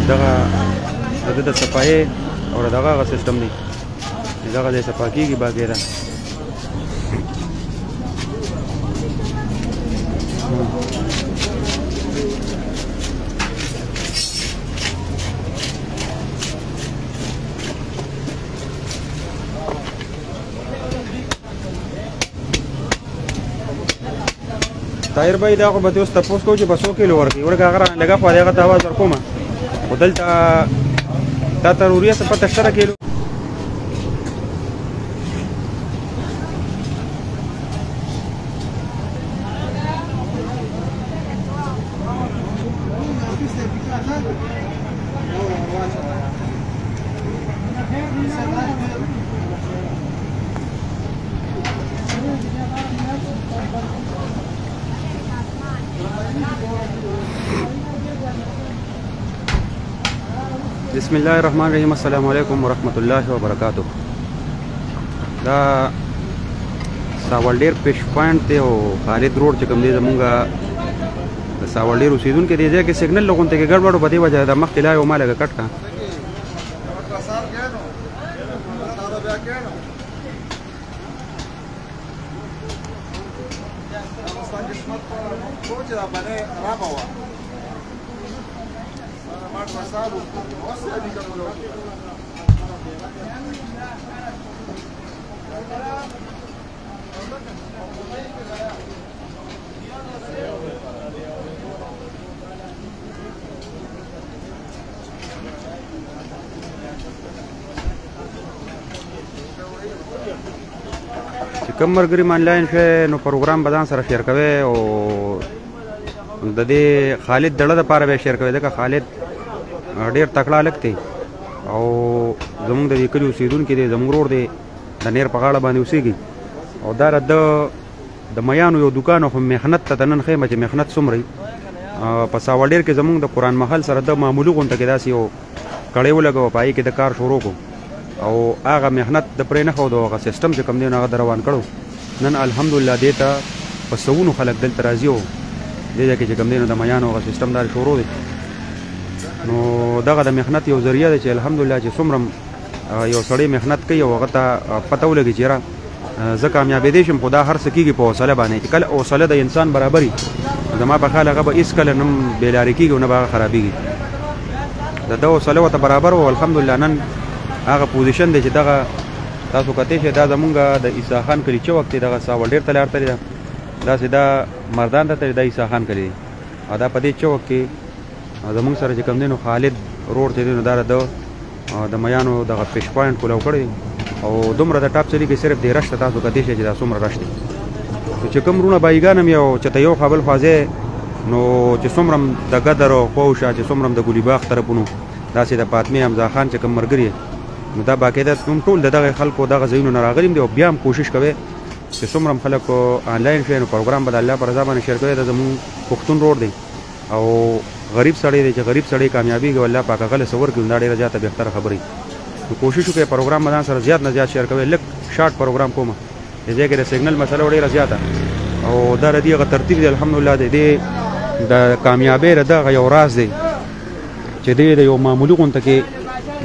دغه د صفایي او دغه سیستم دی دغه ځای صفا کېږي باقاعده. طاهر بھائی دا خو به تاسو تپوس کوو چې په 100 کیلو ورکړي ورکه هغه رانه لږه خو هغه ته اواز ورکوم خو دلته تا ضروري څه پته شته کیلو بسم الله الرحمن الرحیم. السلام علیکم ورحمۃ اللہ وبرکاتہ. دا ساولډیر پیش پوینټ دی او خالد روډ چې کوم دی زمونږه د ساولډیر اوسیدونکو دی ځای کې سیګنل لغونته کې ګډوډ په دې وجه د مخکې لای او ما لږه کټ کا کم مرګري آنلاین شوی نو پروګرام به ځان سره شیر کوي او د دې خالد دړه دپاره به شیر کوي ځکه خالد ډېر تکړه هلک دی او زمونږ د دې کلي اوسېدونکي دی زمونږ ورور دی د نیر په غاړه باندې اوسېږي او دا د میانو یو دوکان خو محنت ته د نن ښیم چې محنت څومره په ساولډیر کې زمونږ د قرآن محل سره د معمولي غونډه کې داسې یو کړی ولګوه په هغې کې د کار شروع کړو او هغه محنت د پرې نه ښود او هغه سیسټم چې کوم دی نو هغه د روان کړو نن الحمدلله دې ته په سوونو خلک دلته راځي او دې ځای کې چې کوم دی نو د میانو هغه سیسټم دا شروع دی نو دغه د محنت یو ذریعه دی چې الحمدلله چې څومره یو سړی محنت کوي او هغه ته پته ولګي چې یاره زه کامیابېدی شم خو دا هر څه کېږي په حوصله باندې چې کله حوصله د انسان برابري زما په خیال هغه به هېڅکله نه بېلارې کېږي او نه به هغه خرابېږي د ده حوصله ورته برابر و الحمدلله نن هغه پوزیشن دی چې دغه تاسو کتی شئ دا زمونږ د عیسی خان کلي چوک دی دغه ساولډیر ته لار تللې ده داسې دا مردان ته تللې دا عیسی خان کلي دی او دا په دې چوک کې زمونږ سره چې کوم دی نو خالد روډ چې دی نو دا د میانو دغه پیش پوینټ کولو کړی او دومره د ټاپ چلي کې صرف دی رش ته تاسو کتی شئ چې دا څومره رش دی چې کوم رونه بایګان هم یو چې ته یو خوا بل خوا ځې نو چې څومره د ګدر او خووشه چې څومره د ګلي باغ طرفونو داسې د فاطمې حمزه خان چې کوم ملګري نو دا باقاعده ټول د دغه خلکو دغه ځایونو نه راغلي دي او بیا هم کوشش کوي چې څومره خلکو آنلاین شوی نو پروګرام به د الله په رضا باندې شیر کوي دا زموږ پښتون روډ دی او غریب سړی دی چې غریب سړی کامیابېږي او الله پاک هغه له څه ورکړي نو دا ډېره زیاته بهتره خبرې نو کوشش وکړئ پروګرام به ځان سره زیات نه زیات شیر کوئ لږ شارټ پروګرام کومه د دې کې د سیګنل مسله ډېره زیاته او دا د دې هغه ترتیب دی الحمدلله د دې د کامیابۍ د دغه یو راز دی چې دی د یو معمولي غونډه کې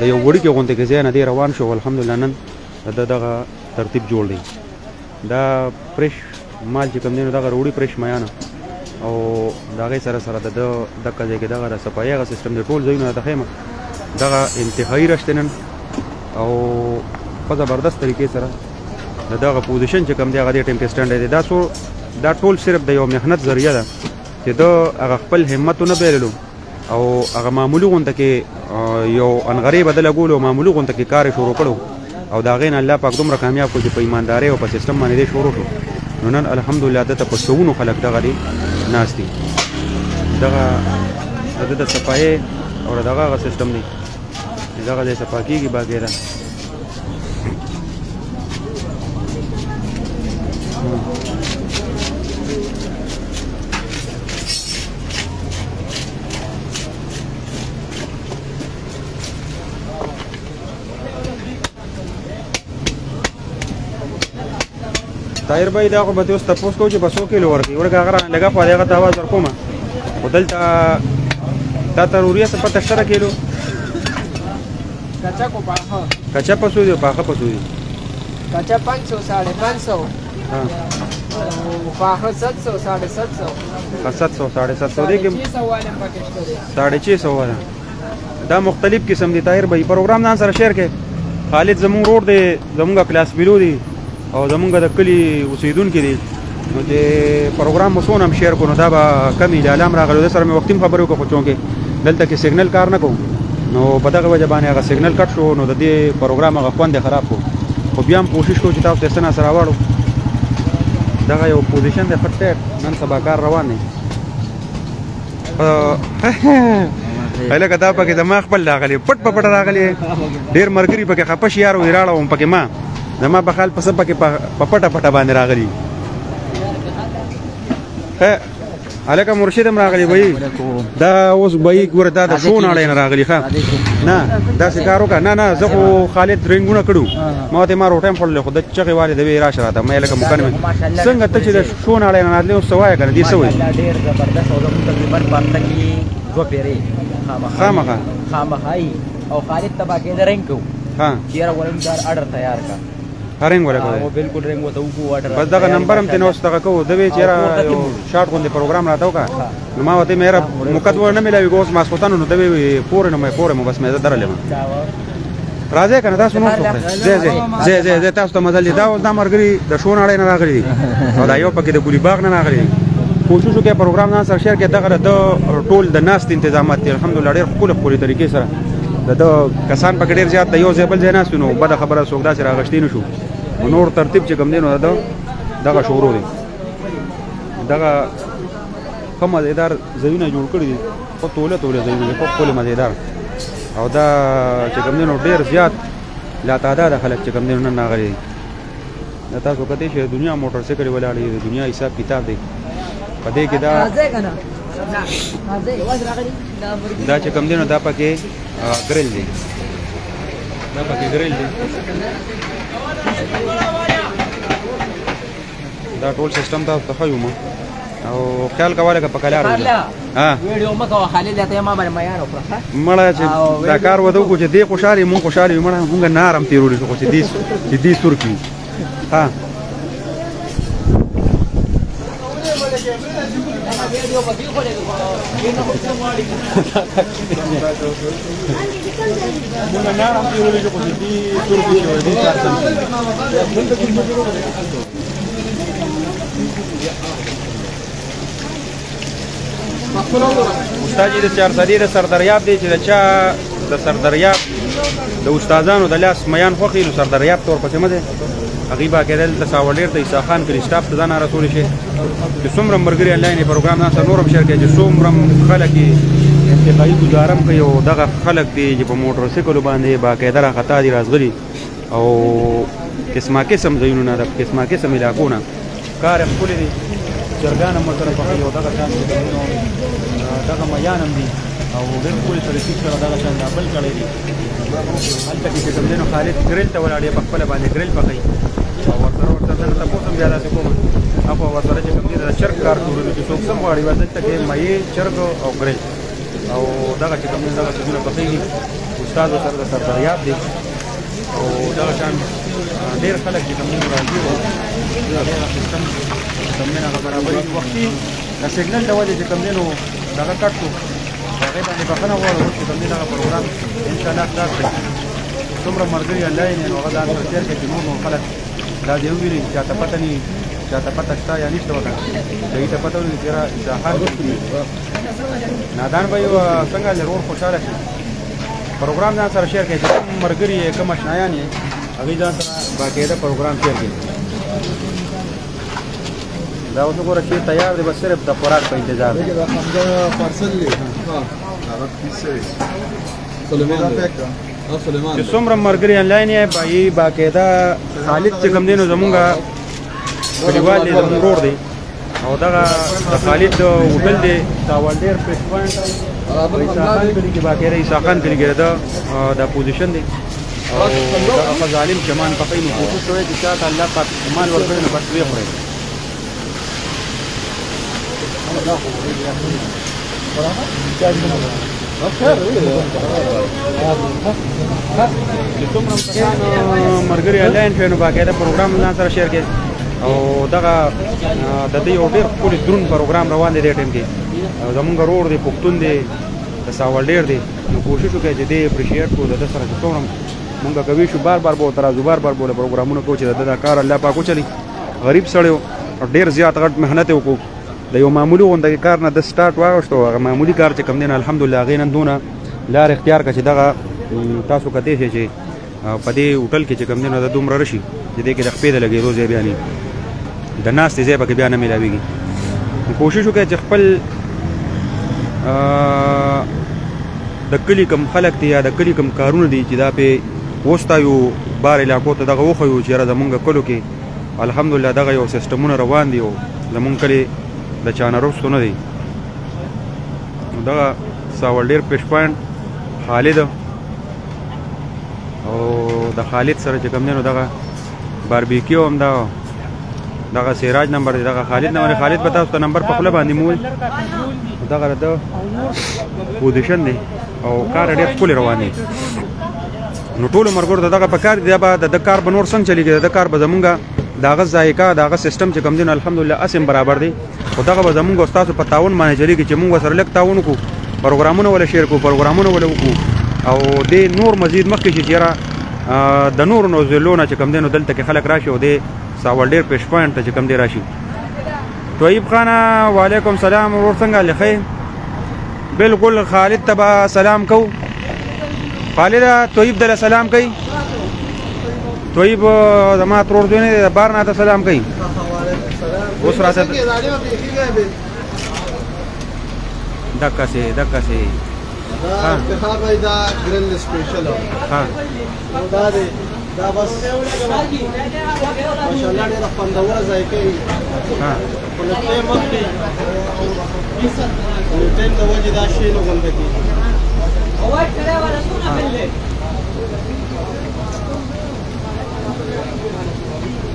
د یو وړوکې غونډې کې ځای نه دی روان شو الحمدلله نن د دغه ترتیب جوړ دی دا فرېش مال چې کوم دی نو دغه روړي فرېش میانه او د هغې سره سره د دغه ځای کې دغه د صفایي هغه سیسټم دی ټول ځایونه راته ښیم دغه انتهایي رش دی نن او په زبردست طریقې سره د دغه پوزیشن چې کوم دی هغه دې ټیم کې سټنډ دی دا ټول صرف د یو محنت ذریعه ده چې د هغه خپل همت ونه بایللو او هغه معمولي غونډه کې یو انغرې به د لګولو معمولي غونډه کې کار شروع کړو او د هغې نه الله پاک دومره کامیاب کړو چې په ایماندارۍ او په سیسټم باندې دې شروع شو نو نن الحمدلله دته په سوونو خلک دغه دی ناست دي دغه د صفایي او دغه هغه سیسټم دی چې دغه ځای صفا کېږي باقاعده طاهر بھائی دا خو به تاسو تپوس کوو چې په 100 کیلو ورکړي ورکه هغه رانه لږه خو هغه ته اواز ورکوم خو دلته تا ضروري څه پته شته کیلو कच्चा को पाखा कच्चा पशु दे पाखा पशु दे कच्चा 500 550 हाँ पाखा 700 750 700 750 दे के 600 वाले पैकेट दे 650 वाला دا مختلف قسم دي طاهر بھائی پروګرام نن سره شیر کې خالد زمون روډ دی زمونږه کلاس بیلو دی او زمونږه د کلی اوسیدونکو دي نو د پروګرام مسون هم شیر کو نو دا به کمی د اعلان راغلو سره مې وختیم خبرو کو چونکه دلته کې سیګنل کار نه کوم نو په دغه وجه باندې هغه سیګنل کټ شو نو د دې پروګرام هغه خوند خراب کو خو بیا هم کوشش کوو چې تاسو سره سره واړو دغه یو پوزیشن د خټ نن سبا کار روان دی هله کدا پکې دماغ خپل راغلی پټ پټ راغلی ډیر مرګري پکې خپش یار ویراړه هم پکې ما دما په خال پس پکې پټه پټه باندې راغلی الکه مرشد هم راغلی وای دا اوس وای ګوره دا شون اړه نه راغلی ښا نه دا سکارو کا نه زه خو خالد رنګونه کړو ما ته ما روټم خپل خو د چغې والي د وی راشه راته مې لکه مکانه څنګه ته چې شون اړه نه راغلی اوس سوای کنه دي سوای ډیر زبردست او تقریبا پرته کې دو پیری خامخای او خالد تبا کې درنګ کو ها چیرې ولندار آرډر تیار کا هرنګ ولا او بالکل رنګ وته وکړو آرډر بس دغه نمبر هم تنو ستګه کو د وی چیرې شارټ غوندې پروګرام راځو کا نو ما وته مې مقدمه نه ملوي ګوس ما سپوتانو نو د وی پور نه مې پور مې بس مې درلم راځه کنه تاسو نو زه تاسو ته مزل دا مرګري د شون اړه نه راغلي او دا یو پکې د ګولي باغ نه راغلي کوشش وکړه پروګرام نن سره شیر کې دغه د ټول د ناست تنظیمات الحمدلله ډېر خپل طریقې سره د کسان په ډېر زیات د یو ځای بل ځای ناست نو بده خبره څوک داسې راغشتي نه شو نور ترتیب چې کوم دی نو دغه شروع دی دغه کوم مزیدار ځایونه جوړ کړي دي په توله ځایونه په خپل مزیدار او دا چې کوم دی نو ډېر زیات لا تعداد خلک چې کوم دی نن راغلي دا تاسو کته چې دنیا موټر سایکل ولاړې د دنیا حساب کتاب دی پدې کې دا چې کوم دی نو دا پکې ګریل دی دا ټول سیستم تاسو ته خو او خیال کوله په کلار ها ویډیو مکو خالد ته ما باندې معیار وکړه مړه چې دا کار ودو کو چې دې خوشالي مونږ خوشالي مونږ نارم تیرولې خو چې دې ترکی ها استاد د چار سدي د سردریاب دی چې د چا د سردریاب د استادانو د لاس میان خوخي نو سردریاب تور پسې مده غیبا کېدل د ساوړیر د عیسی خان کلی سټاف ته ځان رسول شي چې څومره مرګري انلاین پروګرام نه نورم شیر کې چې څومره خلک انتقالي گزارم کوي او دغه خلک دی چې په موټر سایکل باندې باقاعده راخطا دي راځغلي او قسمه قسم ځایونه د قسمه قسم علاقونه کار خپل دي جرګان هم سره په یو دغه شان دغه میانم دي او ډېر خپل طریقې سره دغه شان بل کړی دي هلته چې کوم دینو خالد ګریل ته ولاړ په خپل باندې ګریل پخې او ورته تاسو هم بیا تاسو کوم هغه ورته چې کوم دي د چرګ کار کوي چې څوک سم واړي ورته کې مې چرګ او ګریل او دغه چې کوم دغه څه پخې استاد سره د سردریاب دي او دغه شان ډېر خلک چې کوم راځي او دغه سیستم تمنه برابرې وختي د سیګنل د وجه چې کوم دینو دغه کټ شو هغه باندې بخنه وره چې کوم دغه پروګرام ان شاء الله تاسو څومره مرګري انلاین نو هغه د انتر کې نور خلک دا دی ویلي چې تاسو پته نه چې پته شته یا نشته وکړه دې ته پته ولې چې ځاهر نادان به څنګه له ور خوشاله شي پروګرام ځان سره شیر کړئ چې مرګري کوم شنایان یې هغه ځان سره باقاعده پروګرام شیر کړئ دا اوس وګوره چې تیار دی بس صرف د خوراک په انتظار دی دا څنګه پارسل دی ها هغه پیسه سلیمان چې څومره مرګري انلاین یې بای باقاعده خالد چې کوم دینو زمونږه کلیوال دی زمونږ روډ دی او دغه خالد هوټل دی ساوالډیر پریس پوینټ عیساخان کلی کې باقاعده عیساخان کلی کې دا پوزیشن دی او دغه ظالم چمان په پینو کوشش کوي چې چا ته الله پاک مال ورکړي نو بس وی خوري مرګري آنلاین شنو باقاعده پروګرام ځان سره شیر کړي او دغه د دې یو ډېر ښکلی دروند پروګرام روان دی دې ټیم کې زمونږ رور دی پښتون دی د ساول ډېر دی نو کوشش وکړئ چې دې اپریشیټ کړو د ده سره چې څومره مونږ کوي شو بار بار به ترازو بار بار بوله پروګرامونه کوو چې د دا کار الله پاک وچلي غریب سړی و ډېر زیات غټ محنت یې وکړو د یو معمولي غوندې کار نه د سټارټ واغشتو هغه معمولي کار چې کوم دی نه الحمدلله هغې نن دونه لار اختیار کړه چې دغه تاسو کتی شئ چې په دې هوټل کې چې کوم دی نو د دومره رشي چې دې کې د خپې د لګېدو ځای بیا نه د ناستې ځای پکې بیا نه میلاویږي کوشش وکړئ چې خپل د کلي کوم خلک دي یا د کلي کوم کارونه دي چې دا پې وستایو بار علاقو ته دغه وښیو چې یاره زمونږ کلو کې الحمدلله دغه یو سیسټمونه روان دي او زمونږ کلي د چا نه رستو نه دی دغه ساول ډېر پیش پوینټ خالد او د خالد سره چې کوم دی نو دغه باربیکیو هم دا دغه سراج نمبر دی دغه خالد نمبر خالد به تاسو ته نمبر په خوله باندې موي دغه د پوزیشن دی او کار ډېر ښکلی روان دی نو ټولو ملګرو ته دغه په کار دی به د کار به نور څنګه چلېږي د کار به زمونږ د هغه ذایقه د هغه سیسټم چې کوم دی نو الحمدلله اسم برابر دی خو دغه به زمونږ او ستاسو په تعاون باندې چلېږي چې مونږ ورسره لږ تعاون وکړو پروګرامونه وله شیر کړو پروګرامونه وله وکړو او دې نور مزید مخکې شي چې یاره د نورو نو ضلعو نه چې کوم دی نو دلته کې خلک راشي او دې ساول ډېر پیش پوینټ ته چې کوم دی راشي طیب خانه وعلیکم سلام ورور څنګه لخی بالکل خالد ته به سلام کو خالد طیب دله سلام کوي طیب زما ترور دوی نه بار نه ته سلام کوي اوس راسه دکه سي ها بھائی دا گرل سپیشل ها دا دی دا بس ماشاءالله ډېر خوندوره ذایقه یې ها په لکه مخکې ټیم د وجې دا شی نه غونډه کېږي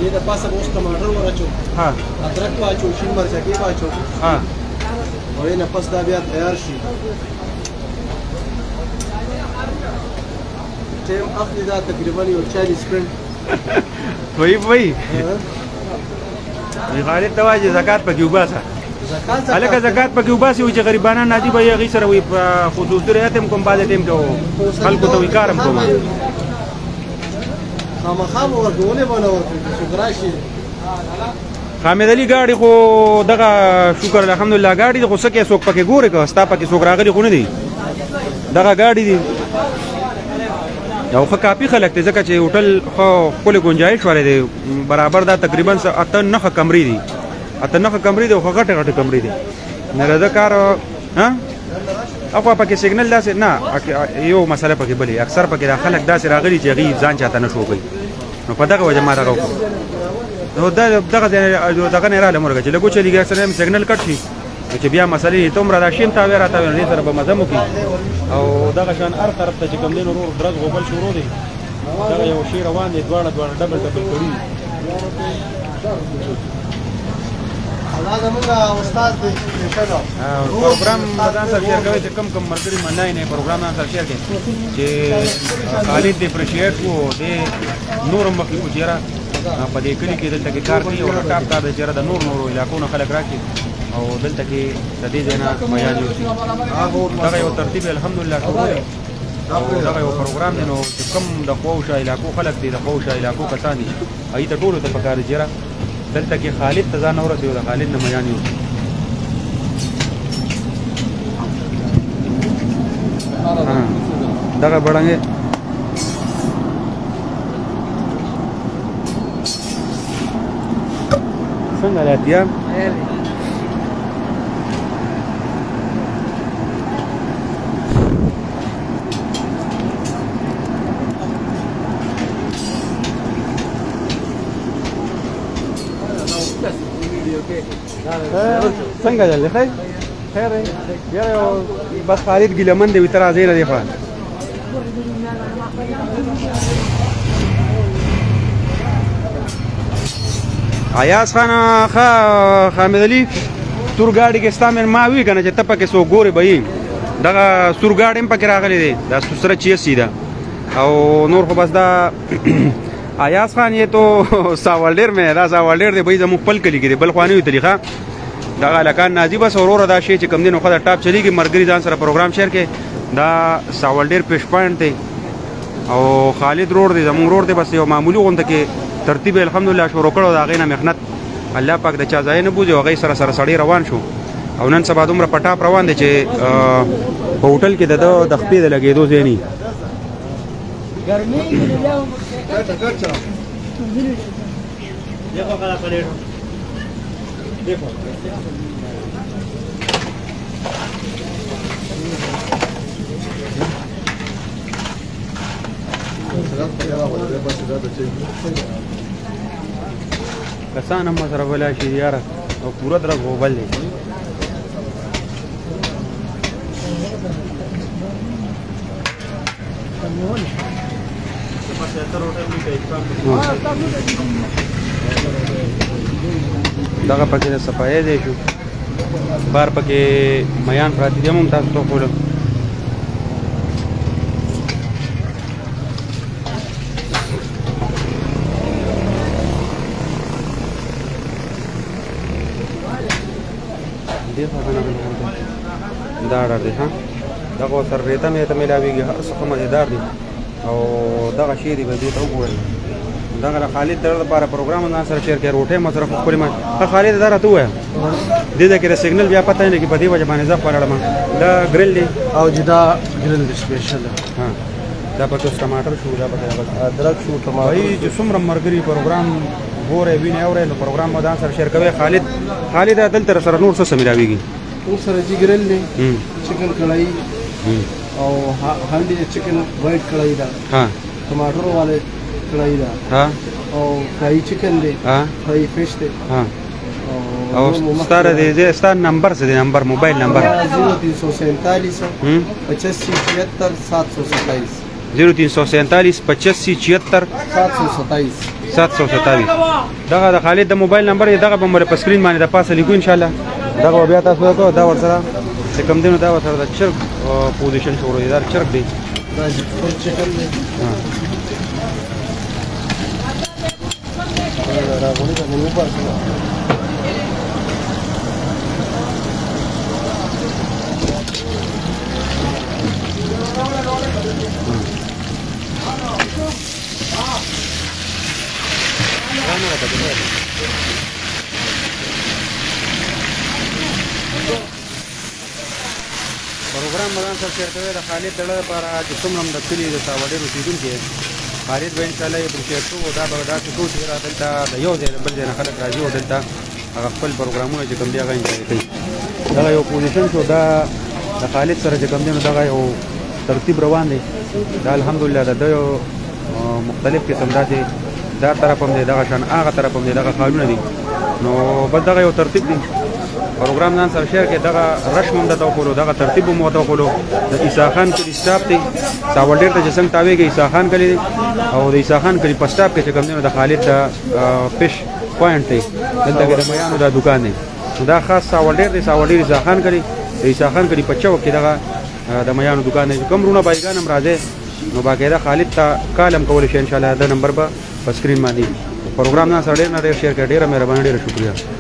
ये د پاسه اوس ټماټر ورچو ها ادرک واچو شین مرچکی واچو ها او یې نه پس دا بیا تیار شي ټیم اخلي دا تقریبا یو 40 منټ طيب وای غالب ته واجب زکات پکې وباسه الکه زکات پکې وباسي چې غریبانه نادي به یې سره وي خصوصي رعایت هم کوم بعد ټیم ته خلکو ته وکارم کوم خامخا ورکولې باندې ورکړي شکراشي حامد علي گاډي خو دغه شکر الحمدلله گاډي خو سکه څوک پکې ګوري که ستا پکې څوک راغلي خو نه دي دغه گاډي دي یو ښه کافي خلک دی ځکه چې هوټل خو ښکلې ګنجایش والی دی برابر دا تقریبا 8-9 کمرې دي 8-9 کمرې دي خو غټې غټې کمرې دي نه د کار اخوا پکې سیګنل داسې نه یو مسله پکې بلې اکثر پکې دا خلک داسې راغلي چې هغوی ځان چاته نه شو کوي نو په دغه وجه ما دغه وکړو نو دغه نه راغلی مرګه چې لږ وچلېږي اکثر هم سیګنل کټ شي چې بیا مسلې ته عمره دا شین تاوی راتاوی نو دې سره به مزه وکړي او دغه شان هر طرف ته چې کوم دی نو ورور درز غوبل شروع دی دغه یو شی روان دی دواړه ډبل کړي دا زموږ استاد دی پروګرام ځان سره شیر کوي چې کم ملګري منای نه پروګرام ځان سره شیر کوي چې خالد دې اپریشیټ وو دې نور مخکې کو چیرې په دې کلي کې دلته کې کار کوي او ټاپ کار دی چیرې د نورو علاقو نه خلک راکړي او دلته کې د دې ځای نه بیان وشي دغه یو ترتیب الحمدلله شروع دی او دغه یو پروګرام دی نو چې کوم د خواوشا علاقو خلک دي د خواوشا علاقو کسان دي هغوی ته ټولو ته پکار دی چیرې دلته کې خالد ته ځان ورسېږو د خالد نه میان یوسي دغه بړنګې څنګه لاتیا څنګه ده خیر خیر یاره بس خالد ګیلمن دی تر ازیره دی خان ایاز خان حامد علي تور ګاډي کې ستا من ما وی کنه چې ته پکې سو ګوري به دغه سورګاډ هم پکې راغلی دی دا سره 86 ده او نور خو بس دا ایاز خان یې تو ساوالډیر مې دا ساوالډیر دی به زموږ خپل کلی کې دی بل خواني طریقه دغه لکان نازي بس اورور دا شی چې کم دینو خدای ټاپ چلیږي مرګري ځان سره پروګرام شیر کې دا ساوالډیر پیش پوینټ دی او خالد روډ دی زموږ روډ دی بس یو معمولی غونډه کې ترتیب الحمدلله شروع کړو دا غینه مهنت الله پاک د چا ځای نه بوځي او غي سره سړی روان شو او نن سبا دومره پټاپ روان دي چې په هوټل کې د خپې د لګېدو ځای نه کسان هم سره ولا شي یاره او پورا درځ غوبل دی دغه پکې د صفایي دی شو بار پکې میان پراتی دی مونږ تاسو ته خو دا دی ها دغه سر ریته مې ته ملاویږي هر څه مزیدار دي او دغه شی دی به دې ته وګورئ دغه خالد در لپاره پروګرام نه سره شیر کړي روټه مصرف خپل ما خالد دا راته وای دې کې د سیګنل بیا پته نه کې په دې وجه باندې ځه پړړم دا ګرل دی او جدا ګرل دی سپیشل ها دا په ټماټر شو دا په ادرک شو ټماټر وای چې څومره مرګري پروګرام ګوره ویني اورې نو پروګرام مدان سره شیر کوي خالد دلته سره نور څه سملاويږي او سره جی ګرل دی چکن کړای او هانډي چکن وایټ کړای دا ها ټماټر والے کړای دا ها او فرای چکن دی ها فرای فش دی ها او ستاره دې ستاره نمبر څه دی نمبر موبایل نمبر 0347 85 727 0347 85 727 دغه د خالد د موبایل نمبر دغه به مر په سکرین باندې د پاسه لیکو ان شاء الله دغه بیا تاسو ته دا ورسره چې کوم دینو دا ورسره د چرګ پوزیشن شروع دي دا چرګ دی دا چکن دی دا غونډه د نو پارک پروګرام مدان سره شیر کوي د خالد دړه لپاره چې څومره د کلی د ساوډیر اوسیدونکي خالد به ان شاء الله یې پرشیر شو دا به دا چې کوټ را دلته د یو ځای بل ځای نه خلک راځي او دلته هغه خپل پروګرامونه چې کوم دی هغه انجوای کوي دغه یو پوزیشن شو دا د خالد سره چې کوم دی نو دغه یو ترتیب روان دی دا الحمدلله د یو مختلف قسم داسې دا طرف هم دی دغه شان هغه طرف هم دی دغه خالونه دي نو بس دغه یو ترتیب دی پروګرام ځان سره شیر کې دغه رشم هم د توخلو دغه ترتیب هم وتوخلو د عیسی خان کلی سټاپ دی ساوډیر ته چې څنګه تاویږي عیسی خان کلی او د عیسی خان کلی په سټاپ کې چې کوم دی د خالد د فش پوینټ دی دلته کې د میانو د دکان دی دا خاص ساوډیر دی ساوډیر عیسی خان کلی د عیسی خان کلی په چوک کې دغه د میانو دکان دی کوم رونه بایګان هم راځي نو باقاعده خالد ته کالم کول شي ان شاء الله دا نمبر به په سکرین باندې پروګرام نه سره ډیر شیر کړئ ډیره مهرباني ډیره شکریہ